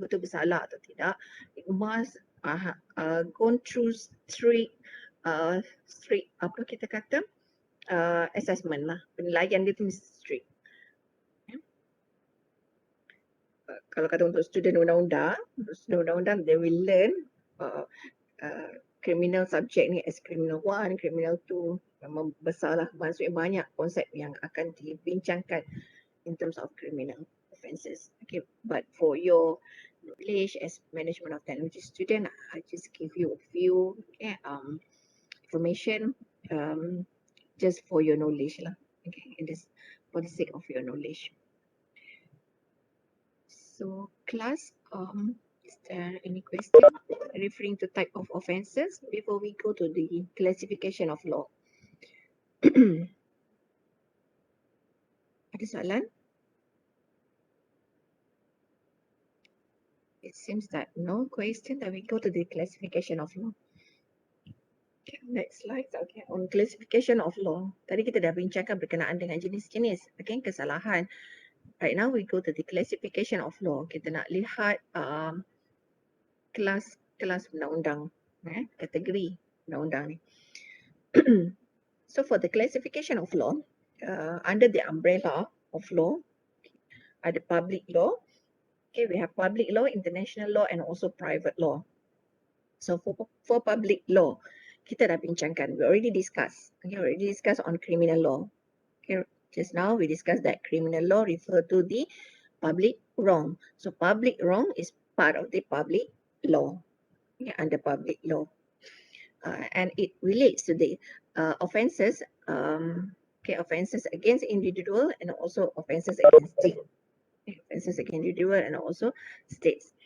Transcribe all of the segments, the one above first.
betul bersalah atau tidak, it must go through strict apa kita kata assessment lah. Penilaian dia tu mesti strict. Kalau kata untuk student undang-undang, they will learn criminal subject ni as criminal 1, criminal 2. Memang besar lah, maksudnya banyak konsep yang akan dibincangkan in terms of criminal offences. Okay, but for your knowledge as management of technology student, I just give you a few information just for your knowledge lah. Okay, and this for the sake of your knowledge. So class, is there any question referring to type of offences before we go to the classification of law? Ada soalan? It seems that no question, that we go to the classification of law. Okay, next slide. Okay, on classification of law. Tadi kita dah bincangkan berkenaan dengan jenis-jenis, okay, kesalahan. Right now we go to the classification of law. Kita nak lihat kelas undang-undang, kategori undang-undang ni. So for the classification of law, under the umbrella of law, ada public law. Okay, we have public law, international law, and also private law. So for public law, kita dah bincangkan. We already discussed. Okay, we already discussed on criminal law. Okay, just now we discussed that criminal law refer to the public wrong. So public wrong is part of the public law. Okay, under public law. And it relates to the offences, offences against individual and also offences against state. Offences against individual and also states.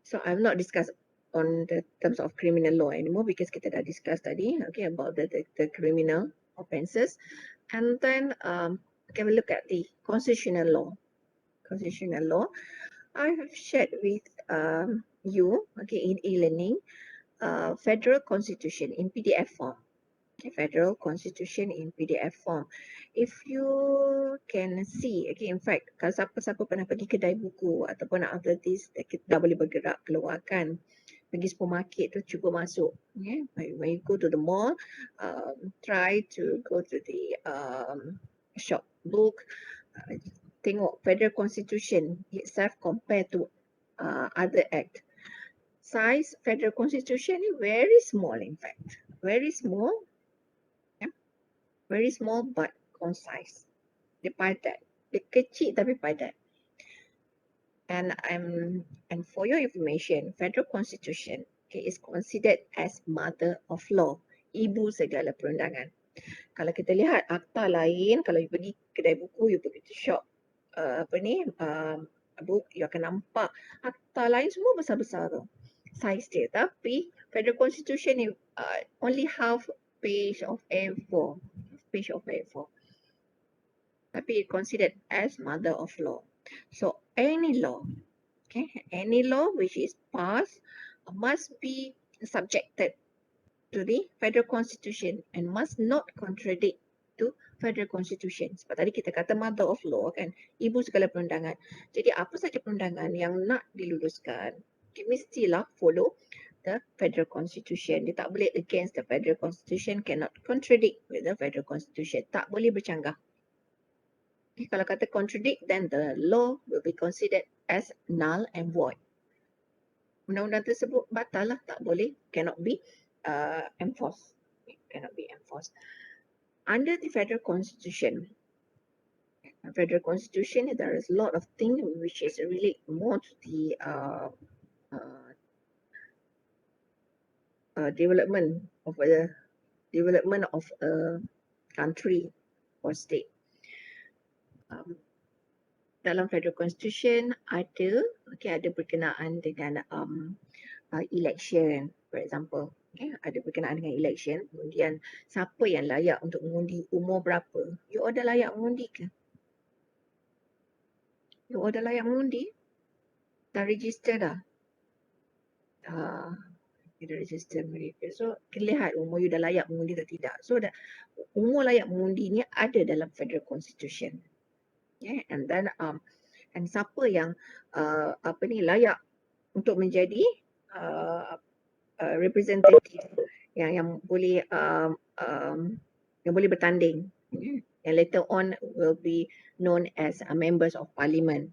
So I've not discussed on the terms of criminal law anymore because kita dah discuss tadi, okay, about the criminal offences. And then okay, we look at the constitutional law. Constitutional law, I have shared with you, okay, in e-learning, Federal Constitution in PDF form. Okay, Federal Constitution in PDF form. If you can see, okay, in fact, kalau siapa-siapa pernah pergi kedai buku ataupun after this, dah boleh bergerak keluarkan. Pergi supermarket tu cuba masuk. Okay? When you go to the mall, try to go to the shop book, tengok Federal Constitution itself compared to other act. Size Federal Constitution ni very small, in fact. Very small. Yeah? Very small but concise. Dia padat. Dia kecil tapi padat. And for your information, Federal Constitution, okay, is considered as mother of law, ibu segala perundangan. Kalau kita lihat akta lain, kalau you pergi kedai buku, you pergi to shop book, you akan nampak akta lain semua besar-besar tu size dia. Tapi Federal Constitution ni only half page of A4. Tapi considered as mother of law. So any law, okay, any law which is passed must be subjected to the Federal Constitution and must not contradict to Federal Constitution. Sebab tadi kita kata mother of law kan, ibu segala perundangan. Jadi apa saja perundangan yang nak diluluskan, mestilah follow the Federal Constitution. Dia tak boleh against the Federal Constitution, cannot contradict with the Federal Constitution. Tak boleh bercanggah. Okay, kalau kata contradict, then the law will be considered as null and void. Undang-undang tersebut batal lah, tak boleh, cannot be enforced. Cannot be enforced. Under the Federal Constitution, there is a lot of things which is relate more to the development of a country or state. Dalam Federal Constitution ada berkenaan dengan election, for example. Okay, ada berkenaan dengan election. Kemudian siapa yang layak untuk mengundi, umur berapa? You dah layak mengundi ke? You dah layak mengundi? Dah register dah? You dah register mereka. So, kita lihat umur you dah layak mengundi atau tidak. So, umur layak mengundi ni ada dalam Federal Constitution. Okay, and then dan siapa yang layak untuk menjadi representative yang boleh yang boleh bertanding, yang later on will be known as members of parliament.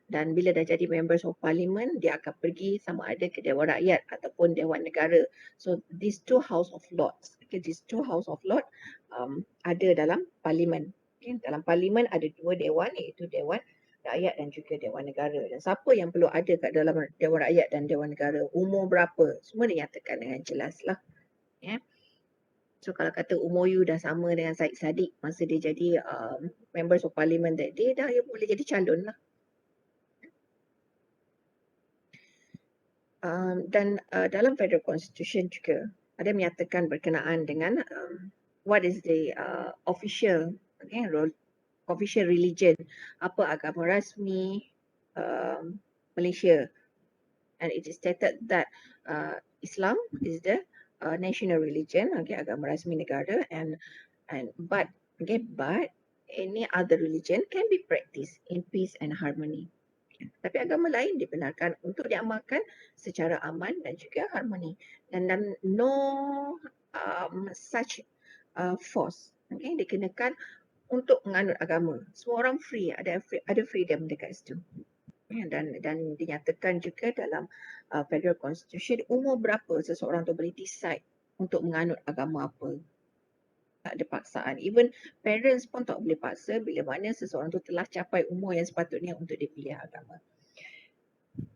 Dan bila dah jadi members of parliament, dia akan pergi sama ada ke Dewan Rakyat ataupun Dewan Negara. So these two house of lords, these two house of lords ada dalam parlimen. Dalam parlimen ada dua dewan, iaitu Dewan Rakyat dan juga Dewan Negara. Dan siapa yang perlu ada kat dalam Dewan Rakyat dan Dewan Negara, umur berapa, semua dinyatakan dengan jelas lah. So kalau kata umur you dah sama dengan Syed Saddiq masa dia jadi members of parliament that day, dah you boleh jadi calon lah. Dan dalam Federal Constitution juga ada menyatakan berkenaan dengan what is the official official religion, apa agama rasmi Malaysia, and it is stated that Islam is the national religion, agama rasmi negara, but any other religion can be practiced in peace and harmony. Tapi agama lain dibenarkan untuk diamalkan secara aman dan juga harmoni. Dan no such force dikenakan untuk menganut agama. Semua orang free, ada freedom dekat situ. Dan dinyatakan juga dalam Federal Constitution umur berapa seseorang tu boleh decide untuk menganut agama apa. Tak ada paksaan. Even parents pun tak boleh paksa bila mana seseorang tu telah capai umur yang sepatutnya untuk dipilih agama.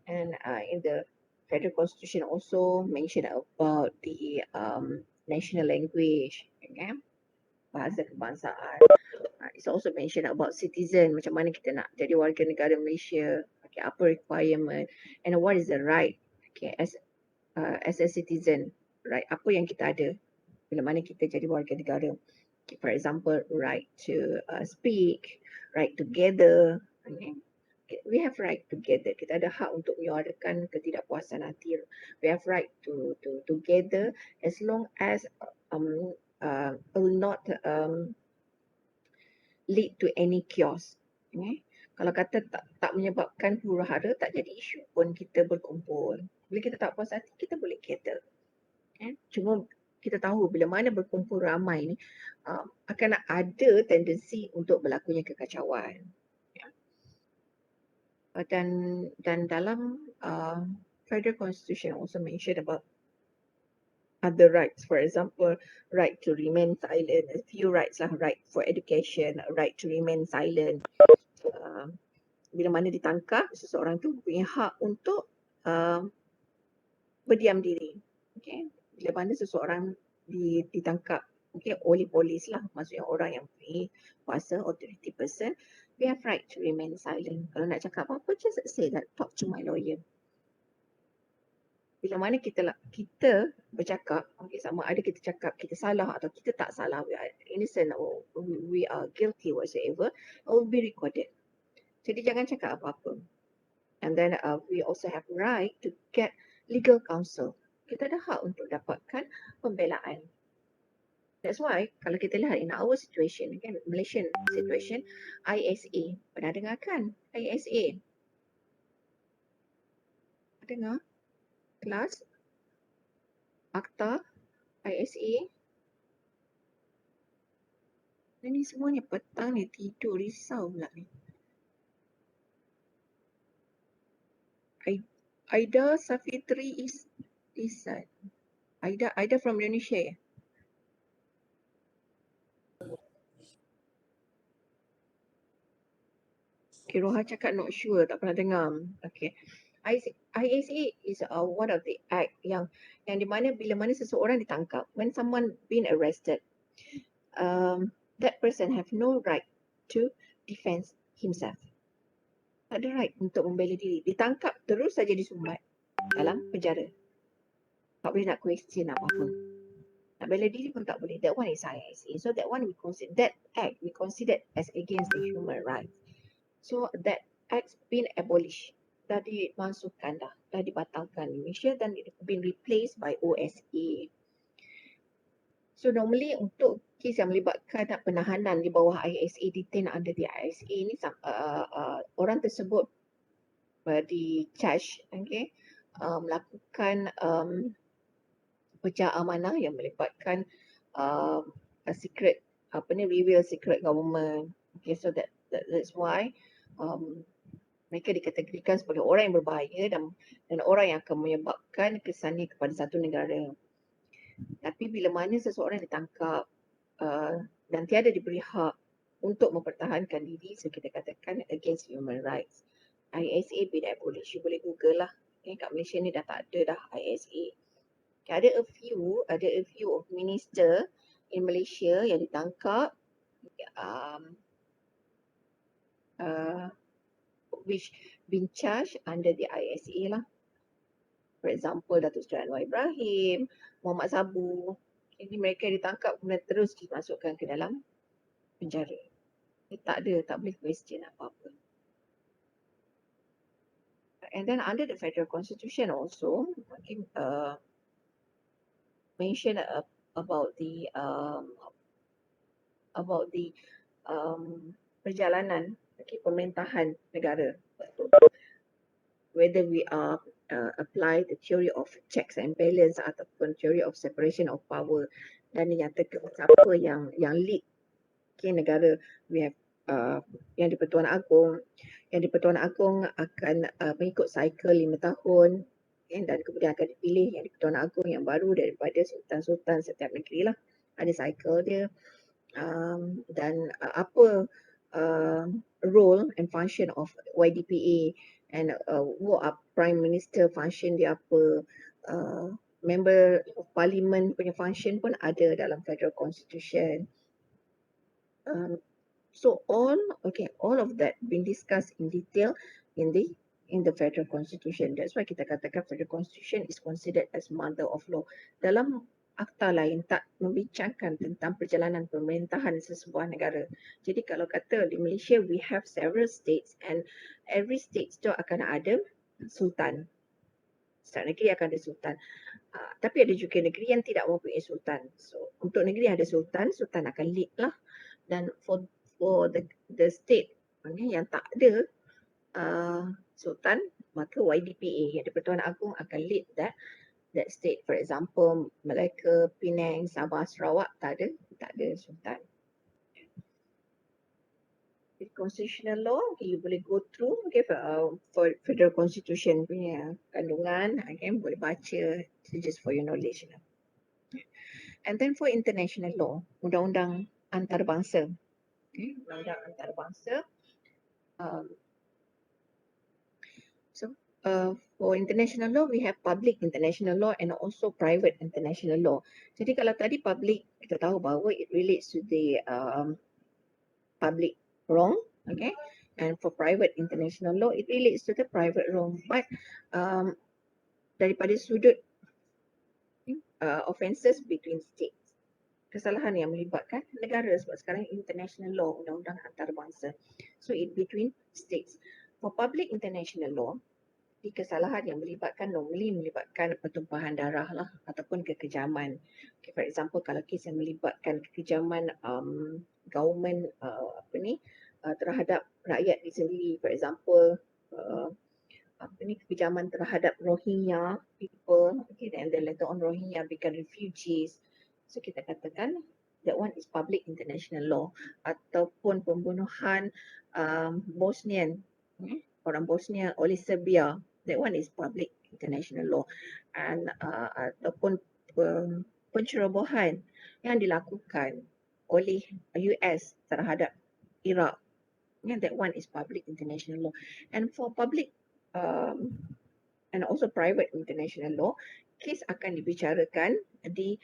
And in the Federal Constitution also mention about the national language, bahasa kebangsaan. It's also mentioned about citizen, macam mana kita nak jadi warga negara Malaysia, apa requirement and what is the right as a citizen, right, apa yang kita ada bila mana kita jadi warga negara. For example, right to speak, right to gather. We have right to gather. Kita ada hak untuk menyuarakan ketidakpuasan hati. We have right to gather as long as will not lead to any chaos. Kalau kata tak menyebabkan huru-hara, tak jadi isu pun kita berkumpul. Bila kita tak puas hati, kita boleh gather. Cuma kita tahu bila mana berkumpul ramai ni akan ada tendensi untuk berlakunya kekacauan. Dan dalam Federal Constitution also mention about other rights. For example, right to remain silent. A few rights lah, right for education, right to remain silent. Bila mana ditangkap, seseorang tu punya hak untuk berdiam diri. Bila mana seseorang ditangkap oleh polis lah, maksudnya orang yang punya kuasa, authority person, we have right to remain silent. Kalau nak cakap apa-apa, just say that, talk to my lawyer. Bila mana kita bercakap, sama ada kita cakap kita salah atau kita tak salah, we are innocent or we are guilty whatsoever, will be recorded. Jadi jangan cakap apa-apa. And then we also have right to get legal counsel. Kita ada hak untuk dapatkan pembelaan. That's why kalau kita lihat in our situation, Malaysian situation, ISA. Pernah dengar kan? ISA. Dengar? Kelas? Akta? ISA? Dan ni semuanya petang ni, tidur, risau pula ni. Aida Safitri is Aida from Indonesia ya? Okay, Roha cakap not sure, tak pernah dengar. Okay. ISA is one of the act yang di mana bila mana seseorang ditangkap, when someone been arrested, that person have no right to defend himself. Tak ada right untuk membela diri. Ditangkap terus saja disumbat dalam penjara. Tak boleh nak question apa-apa. Nak bela diri pun tak boleh. That one is ISA. So that one we consider as against the human rights. So that act been abolished. Dah dimasukkan dah dibatalkan di Malaysia dan it been replaced by OSA. So normally untuk kes yang melibatkan penahanan di bawah ISA, detained under the ISA ni orang tersebut di-charge, okay, melakukan pecah amanah yang melibatkan a secret, reveal secret government. Okay, so that's why mereka dikategorikan sebagai orang yang berbahaya dan orang yang akan menyebabkan kesannya kepada satu negara. Tapi bila mana seseorang ditangkap dan tiada diberi hak untuk mempertahankan diri, so kita katakan against human rights. ISA be that boleh, you boleh google lah. Okay, kat Malaysia ni dah tak ada dah ISA. Okay, ada a few of minister in Malaysia yang ditangkap which been charged under the ISA lah. For example, Datuk Seri Anwar Ibrahim, Muhammad Sabu. Jadi mereka ditangkap kemudian terus dimasukkan ke dalam penjara. Tak boleh question apa-apa. And then under the Federal Constitution also, mention about the perjalanan pemerintahan negara. Whether we are apply the theory of checks and balance ataupun theory of separation of power, dan dinyatakan siapa yang lead negara. We have yang di Pertuan Agong. Yang di Pertuan Agong akan mengikut cycle 5 tahun, dan kemudian akan dipilih yang di Pertuan Agong yang baru daripada sultan-sultan setiap negeri lah. Ada cycle dia. Dan apa role and function of YDPA, and what are Prime Minister function dia apa, Member of Parliament punya function pun ada dalam Federal Constitution. So all of that been discussed in detail in the Federal Constitution. That's why kita katakan Federal Constitution is considered as mother of law. Dalam akta lain tak membincangkan tentang perjalanan pemerintahan sesebuah negara. Jadi kalau kata di Malaysia we have several states, and every state tu akan ada sultan. Setiap negeri akan ada sultan. Tapi ada juga negeri yang tidak mempunyai sultan. So untuk negeri yang ada sultan, sultan akan lead lah. Dan for the state yang tak ada sultan, maka YDPA yang di Pertuan Agong akan lead that state. For example, Melaka, Penang, Sabah, Sarawak tak ada sultan. The constitutional law, you boleh go through for Federal Constitution punya kandungan, boleh baca, just for your knowledge. And then for international law, undang-undang antarabangsa. Undang-undang antarabangsa. For international law, we have public international law and also private international law. Jadi kalau tadi public, kita tahu bahawa it relates to the public wrong, okay? And for private international law, it relates to the private wrong. But daripada sudut offences between states, kesalahan yang melibatkan negara, sebab sekarang international law, undang-undang antarabangsa. So it between states. For public international law, kesalahan yang normally melibatkan pertumpahan darah lah ataupun kekejaman. Okay, for example, kalau kes yang melibatkan kekejaman government terhadap rakyat di sendiri, for example kekejaman terhadap Rohingya people, okay, and then later on Rohingya become refugees. So kita katakan that one is public international law. Ataupun pembunuhan Bosnian, orang Bosnia oleh Serbia, that one is public international law. And ataupun pencerobohan yang dilakukan oleh US terhadap Iraq, that one is public international law. And for public and also private international law, kes akan dibicarakan di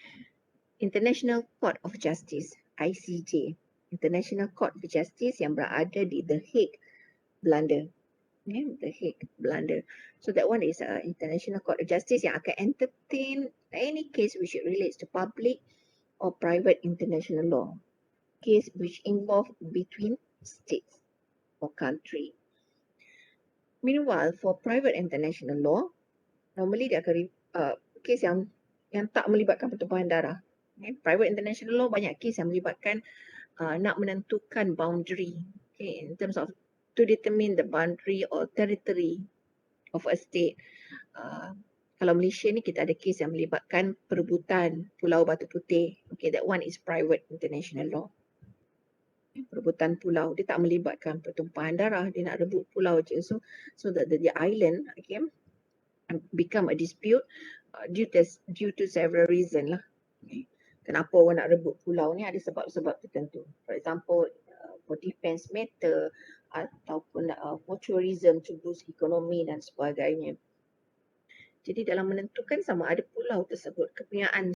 International Court of Justice, ICJ, International Court of Justice yang berada di The Hague, Belanda. The Hague, Belanda. So that one is International Court of Justice yang akan entertain any case which relates to public or private international law, case which involve between states or country. Meanwhile, for private international law, normally dia akan case yang tak melibatkan pertumpahan darah. Private international law banyak kes yang melibatkan nak menentukan boundary, in terms of to determine the boundary or territory of a state. Kalau Malaysia ni kita ada kes yang melibatkan perebutan Pulau Batu Putih. Okay, that one is private international law. Perebutan pulau, dia tak melibatkan pertumpahan darah, dia nak rebut pulau je. So that the island, okay, become a dispute due to several reason lah. Okay. Kenapa orang nak rebut pulau ni, ada sebab-sebab tertentu. For example, for defense matter ataupun for tourism, to boost ekonomi dan sebagainya. Jadi dalam menentukan sama ada pulau tersebut kepunyaan